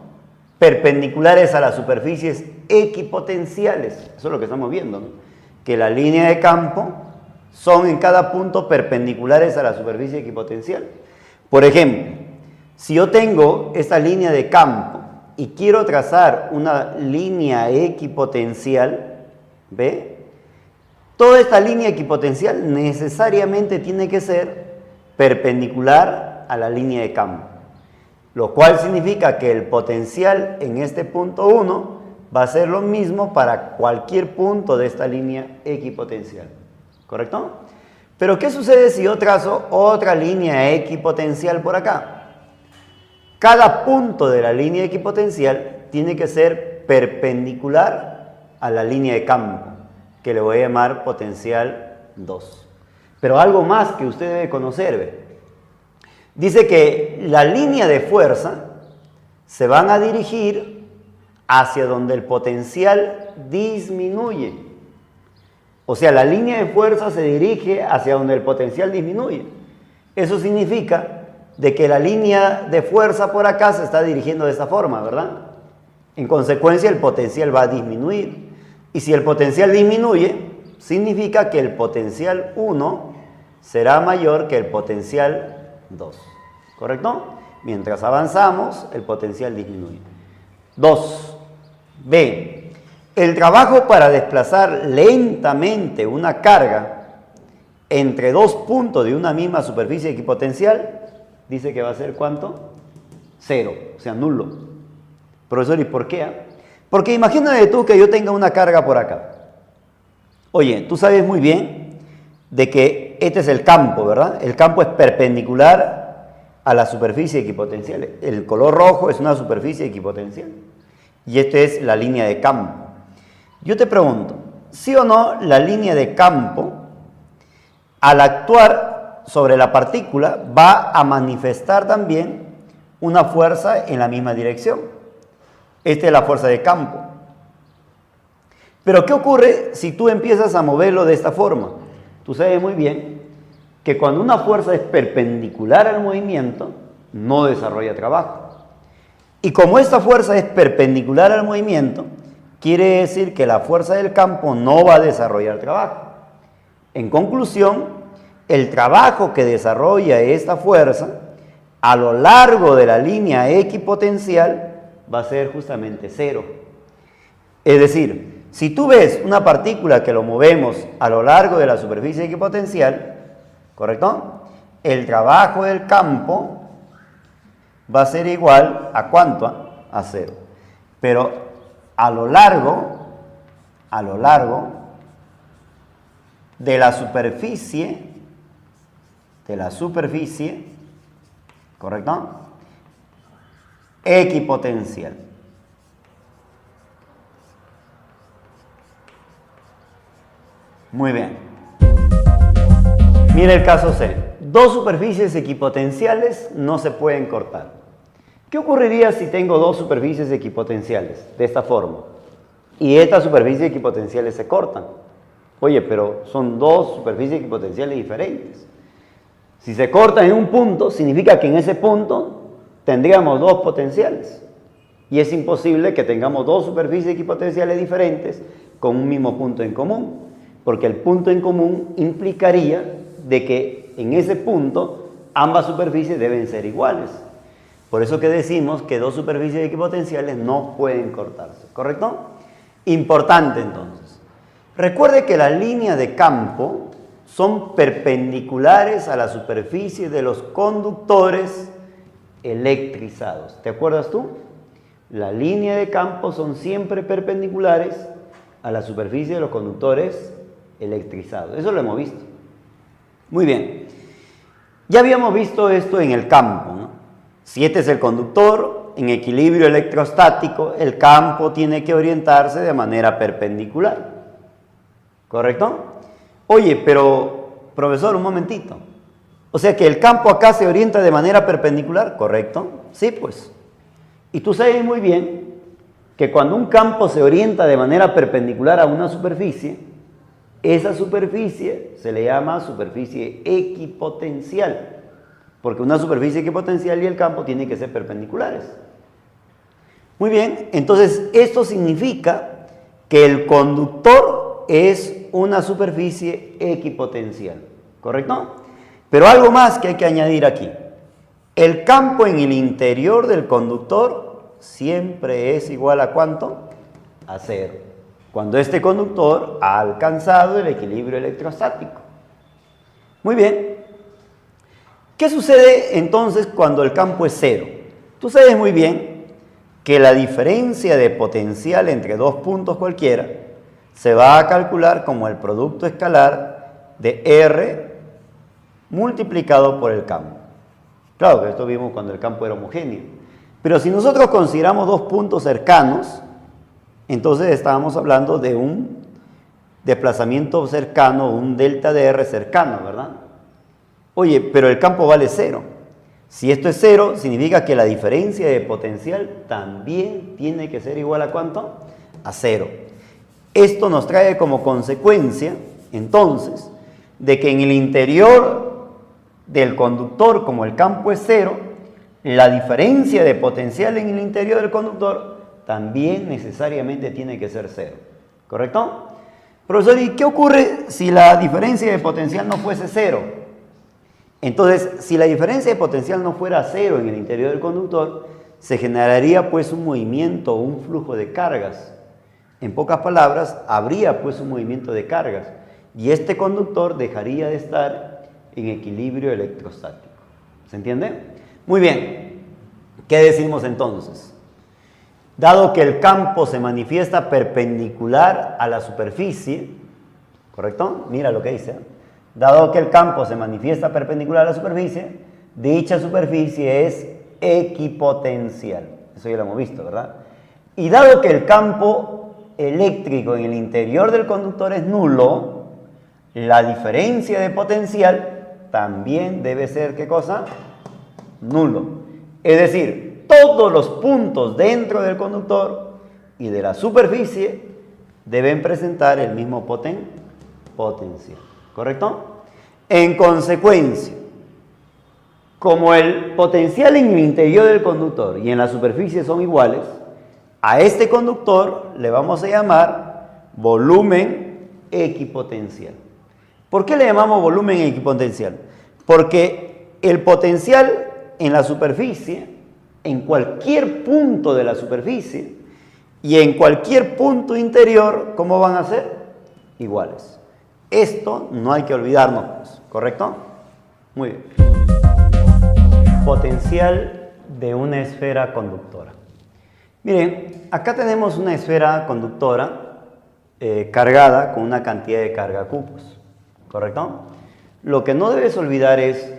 perpendiculares a las superficies equipotenciales. Eso es lo que estamos viendo, ¿no? Que la línea de campo son en cada punto perpendiculares a la superficie equipotencial. Por ejemplo, Si yo tengo esta línea de campo y quiero trazar una línea equipotencial, ¿ve? Toda esta línea equipotencial necesariamente tiene que ser perpendicular a la línea de campo, lo cual significa que el potencial en este punto 1 va a ser lo mismo para cualquier punto de esta línea equipotencial, ¿correcto? Pero ¿qué sucede si yo trazo otra línea equipotencial por acá? Cada punto de la línea equipotencial tiene que ser perpendicular a la línea de campo, que le voy a llamar potencial 2. Pero algo más que usted debe conocer, ¿ve? Dice que la línea de fuerza se van a dirigir hacia donde el potencial disminuye. O sea, la línea de fuerza se dirige hacia donde el potencial disminuye. Eso significa de que la línea de fuerza por acá se está dirigiendo de esta forma, ¿verdad? En consecuencia, el potencial va a disminuir. Y si el potencial disminuye, significa que el potencial 1 será mayor que el potencial 2, ¿correcto? Mientras avanzamos, el potencial disminuye. 2. B. El trabajo para desplazar lentamente una carga entre dos puntos de una misma superficie equipotencial, dice que va a ser ¿cuánto? 0, o sea, nulo. Profesor, ¿y por qué? Porque imagínate tú que yo tenga una carga por acá. Oye, tú sabes muy bien de que este es el campo, ¿verdad? El campo es perpendicular a la superficie equipotencial. El color rojo es una superficie equipotencial. Y esta es la línea de campo. Yo te pregunto, ¿sí o no la línea de campo, al actuar sobre la partícula, va a manifestar también una fuerza en la misma dirección? Esta es la fuerza de campo. Pero ¿qué ocurre si tú empiezas a moverlo de esta forma? Tú sabes muy bien que cuando una fuerza es perpendicular al movimiento, no desarrolla trabajo. Y como esta fuerza es perpendicular al movimiento, quiere decir que la fuerza del campo no va a desarrollar trabajo. En conclusión, el trabajo que desarrolla esta fuerza a lo largo de la línea equipotencial va a ser justamente 0. Es decir, si tú ves una partícula que lo movemos a lo largo de la superficie equipotencial, ¿correcto? El trabajo del campo va a ser igual a ¿cuánto? A 0. Pero a lo largo de la superficie, ¿correcto? Equipotencial. Muy bien. Mira el caso C. Dos superficies equipotenciales no se pueden cortar. ¿Qué ocurriría si tengo dos superficies equipotenciales de esta forma y estas superficies equipotenciales se cortan? Oye, pero son dos superficies equipotenciales diferentes. Si se cortan en un punto, significa que en ese punto tendríamos dos potenciales. Y es imposible que tengamos dos superficies equipotenciales diferentes con un mismo punto en común, porque el punto en común implicaría de que en ese punto ambas superficies deben ser iguales. Por eso que decimos que dos superficies equipotenciales no pueden cortarse, ¿correcto? Importante entonces. Recuerde que las líneas de campo son perpendiculares a la superficie de los conductores electrizados. ¿Te acuerdas tú? Las líneas de campo son siempre perpendiculares a la superficie de los conductores electrizados. Eso lo hemos visto. Muy bien. Ya habíamos visto esto en el campo, ¿no? Si este es el conductor, en equilibrio electrostático, el campo tiene que orientarse de manera perpendicular. ¿Correcto? Oye, pero, profesor, un momentito. O sea que el campo acá se orienta de manera perpendicular, ¿correcto? Sí, pues. Y tú sabes muy bien que cuando un campo se orienta de manera perpendicular a una superficie, esa superficie se le llama superficie equipotencial, porque una superficie equipotencial y el campo tienen que ser perpendiculares. Muy bien, entonces esto significa que el conductor es una superficie equipotencial, ¿correcto? Pero algo más que hay que añadir aquí. El campo en el interior del conductor siempre es igual a ¿cuánto? A cero. Cuando este conductor ha alcanzado el equilibrio electrostático. Muy bien. ¿Qué sucede entonces cuando el campo es cero? Tú sabes muy bien que la diferencia de potencial entre dos puntos cualquiera se va a calcular como el producto escalar de R multiplicado por el campo. Claro que esto vimos cuando el campo era homogéneo. Pero si nosotros consideramos dos puntos cercanos, entonces estábamos hablando de un desplazamiento cercano, un delta de R cercano, ¿verdad? Oye, pero el campo vale cero. Si esto es cero, significa que la diferencia de potencial también tiene que ser igual a ¿cuánto? A cero. Esto nos trae como consecuencia, entonces, de que en el interior del conductor, como el campo es cero, la diferencia de potencial en el interior del conductor también necesariamente tiene que ser cero. ¿Correcto? Profesor, ¿y qué ocurre si la diferencia de potencial no fuese cero? Entonces, si la diferencia de potencial no fuera cero en el interior del conductor, se generaría pues un movimiento o un flujo de cargas. En pocas palabras, habría pues un movimiento de cargas y este conductor dejaría de estar en equilibrio electrostático. ¿Se entiende? Muy bien. ¿Qué decimos entonces? Dado que el campo se manifiesta perpendicular a la superficie, ¿correcto? Mira lo que dice. Dado que el campo se manifiesta perpendicular a la superficie, dicha superficie es equipotencial. Eso ya lo hemos visto, ¿verdad? Y dado que el campo eléctrico en el interior del conductor es nulo, la diferencia de potencial también debe ser, ¿qué cosa? Nulo. Es decir, todos los puntos dentro del conductor y de la superficie deben presentar el mismo potencial. ¿Correcto? En consecuencia, como el potencial en el interior del conductor y en la superficie son iguales, a este conductor le vamos a llamar volumen equipotencial. ¿Por qué le llamamos volumen equipotencial? Porque el potencial en la superficie, en cualquier punto de la superficie y en cualquier punto interior, ¿cómo van a ser? Iguales. Esto no hay que olvidarnos, pues, ¿correcto? Muy bien. Potencial de una esfera conductora. Miren, acá tenemos una esfera conductora cargada con una cantidad de carga cupos. ¿Correcto? Lo que no debes olvidar es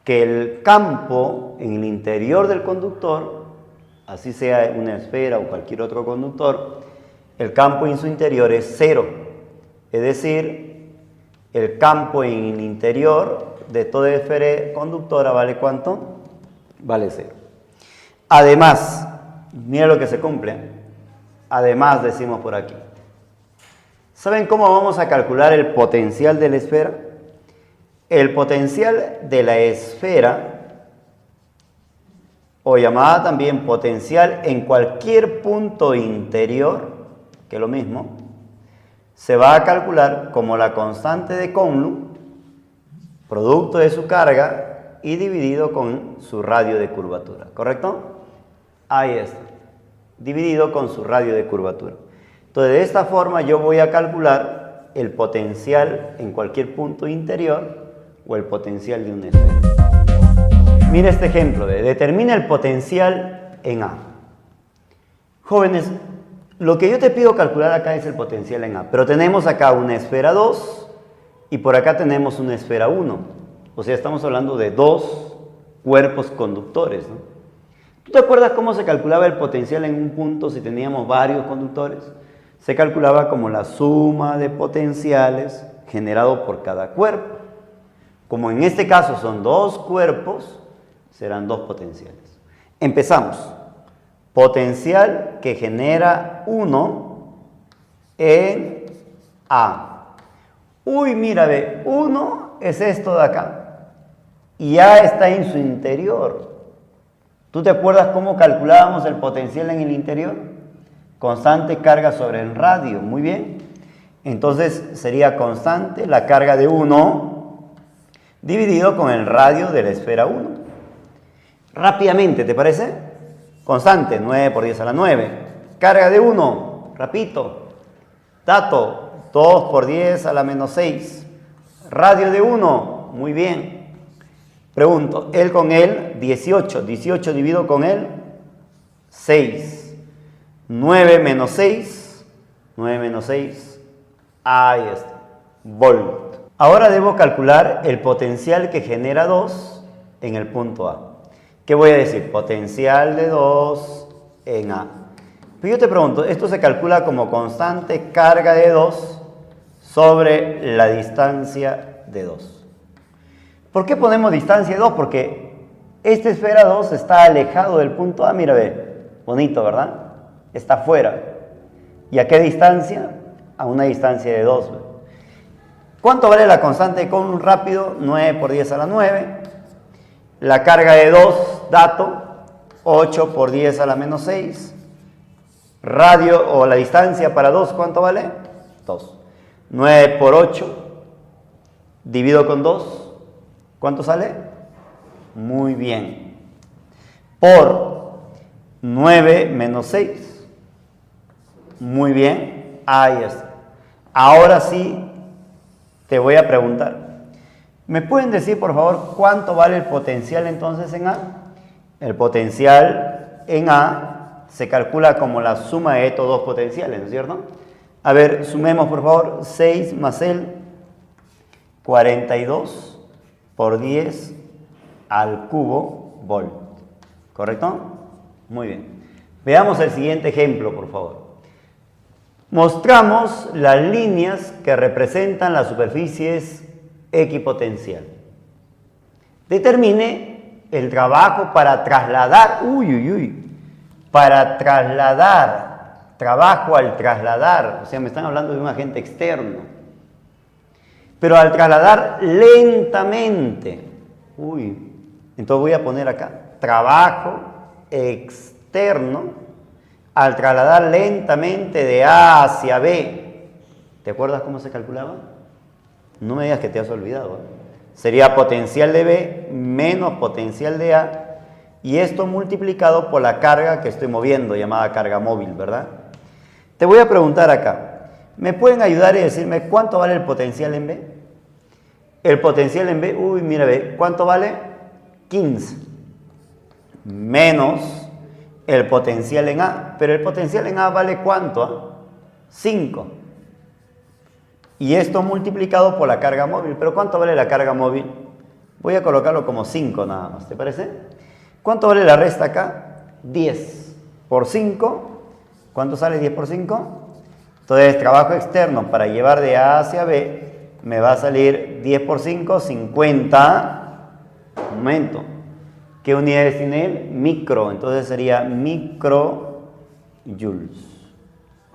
que el campo en el interior del conductor, así sea una esfera o cualquier otro conductor, el campo en su interior es cero. Es decir, el campo en el interior de toda esfera conductora vale ¿cuánto? Vale cero. Además, mira lo que se cumple. Además, decimos por aquí. ¿Saben cómo vamos a calcular el potencial de la esfera? El potencial de la esfera, o llamada también potencial en cualquier punto interior, que es lo mismo, se va a calcular como la constante de Coulomb, producto de su carga y dividido con su radio de curvatura. ¿Correcto? Ahí está. Dividido con su radio de curvatura. Entonces, de esta forma yo voy a calcular el potencial en cualquier punto interior o el potencial de una esfera. Mira este ejemplo de determina el potencial en A. Jóvenes, lo que yo te pido calcular acá es el potencial en A, pero tenemos acá una esfera 2 y por acá tenemos una esfera 1. O sea, estamos hablando de dos cuerpos conductores, ¿no? ¿Tú te acuerdas cómo se calculaba el potencial en un punto si teníamos varios conductores? Se calculaba como la suma de potenciales generado por cada cuerpo. Como en este caso son dos cuerpos, serán dos potenciales. Empezamos. Potencial que genera 1 en A. Uy, mira, ve, 1 es esto de acá. Y A está en su interior. ¿Tú te acuerdas cómo calculábamos el potencial en el interior? Constante carga sobre el radio, muy bien. Entonces sería constante la carga de 1 dividido con el radio de la esfera 1. Rápidamente, ¿te parece? Constante, 9 por 10 a la 9. Carga de 1, repito. Dato, 2 por 10 a la menos 6. Radio de 1, muy bien. Pregunto, él con él, 18. 18 dividido con él, 6. 9 menos 6. 9 menos 6. Ahí está. Volt. Ahora debo calcular el potencial que genera 2 en el punto A. ¿Qué voy a decir? Potencial de 2 en A. Pero yo te pregunto, esto se calcula como constante carga de 2 sobre la distancia de 2. ¿Por qué ponemos distancia de 2? Porque esta esfera 2 está alejado del punto A. Mira, ve, bonito, ¿verdad? Está fuera. ¿Y a qué distancia? A una distancia de 2. ¿Ve? ¿Cuánto vale la constante con un rápido? 9 por 10 a la 9. La carga de 2, dato, 8 por 10 a la menos 6. Radio o la distancia para 2, ¿cuánto vale? 2. 9 por 8, divido con 2, ¿cuánto sale? Muy bien. Por 9 menos 6. Muy bien, ahí está. Ahora sí, te voy a preguntar. ¿Me pueden decir, por favor, cuánto vale el potencial entonces en A? El potencial en A se calcula como la suma de estos dos potenciales, ¿no es cierto? A ver, sumemos, por favor, 6 más el 42 por 10 al cubo volt. ¿Correcto? Muy bien. Veamos el siguiente ejemplo, por favor. Mostramos las líneas que representan las superficies equipotencial. Determine el trabajo para trasladar, para trasladar, trabajo al trasladar, o sea, me están hablando de un agente externo, pero al trasladar lentamente, entonces voy a poner acá, trabajo externo, al trasladar lentamente de A hacia B. ¿Te acuerdas cómo se calculaba? No me digas que te has olvidado. Sería potencial de B menos potencial de A, y esto multiplicado por la carga que estoy moviendo, llamada carga móvil, ¿verdad? Te voy a preguntar acá, ¿me pueden ayudar y decirme cuánto vale el potencial en B? El potencial en B, mira, ve, ¿cuánto vale? 15. Menos el potencial en A, pero el potencial en A vale ¿cuánto? 5. Y esto multiplicado por la carga móvil. ¿Pero cuánto vale la carga móvil? Voy a colocarlo como 5 nada más, ¿te parece? ¿Cuánto vale la resta acá? 10 por 5. ¿Cuánto sale 10 por 5? Entonces, trabajo externo para llevar de A hacia B me va a salir 10 por 5, 50. Un momento. ¿Qué unidades tiene él? Micro. Entonces sería microjoules.